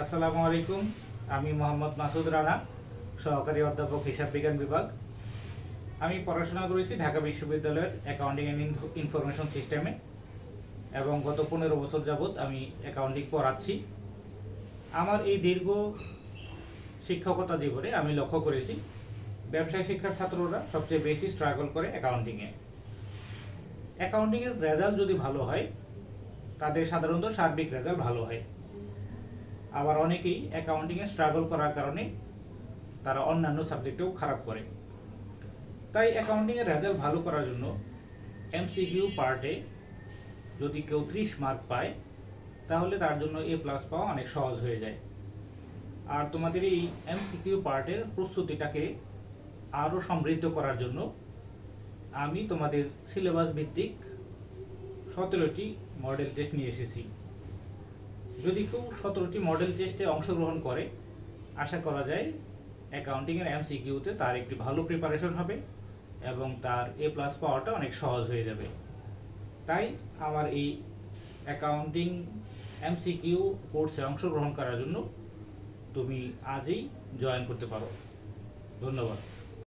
আসসালামু আলাইকুম। আমি মোহাম্মদ মাসুদ রানা, সহকারী অধ্যাপক হিসাব বিজ্ঞান বিভাগ। আমি পড়াশোনা করেছি ঢাকা বিশ্ববিদ্যালয়ের অ্যাকাউন্টিং অ্যান্ড ইনফরমেশন সিস্টেমে এবং গত 15 বছর যাবৎ আমি অ্যাকাউন্টিং পড়াচ্ছি। আমার এই দীর্ঘ শিক্ষকতা জীবনে আমি লক্ষ্য করেছি ব্যবসায় শিক্ষার ছাত্ররা সবচেয়ে বেশি স্ট্রাগল করে অ্যাকাউন্টিংয়ের রেজাল্ট যদি ভালো হয় তাদের সাধারণত সার্বিক রেজাল্ট ভালো হয়। আবার অনেকেই অ্যাকাউন্টিংয়ে স্ট্রাগল করার কারণে তারা অন্যান্য সাবজেক্টেও খারাপ করে। তাই অ্যাকাউন্টিংয়ের রেজাল্ট ভালো করার জন্য এমসিকিউ পার্টে যদি কেউ 30 মার্ক পায় তাহলে তার জন্য A+ পাওয়া অনেক সহজ হয়ে যায়। আর তোমাদের এই এমসিকিউ পার্টের প্রস্তুতিটাকে আরও সমৃদ্ধ করার জন্য আমি তোমাদের সিলেবাস ভিত্তিক 17টি মডেল টেস্ট নিয়ে এসেছি। যদি কেউ 17টি মডেল টেস্টে অংশগ্রহণ করে আশা করা যায় অ্যাকাউন্টিংয়ের এমসিকিউতে তার একটি ভালো প্রিপারেশন হবে এবং তার A+ পাওয়াটা অনেক সহজ হয়ে যাবে। তাই আমার এই অ্যাকাউন্টিং এমসিকিউ কোর্সে অংশগ্রহণ করার জন্য তুমি আজই জয়েন করতে পারো। ধন্যবাদ।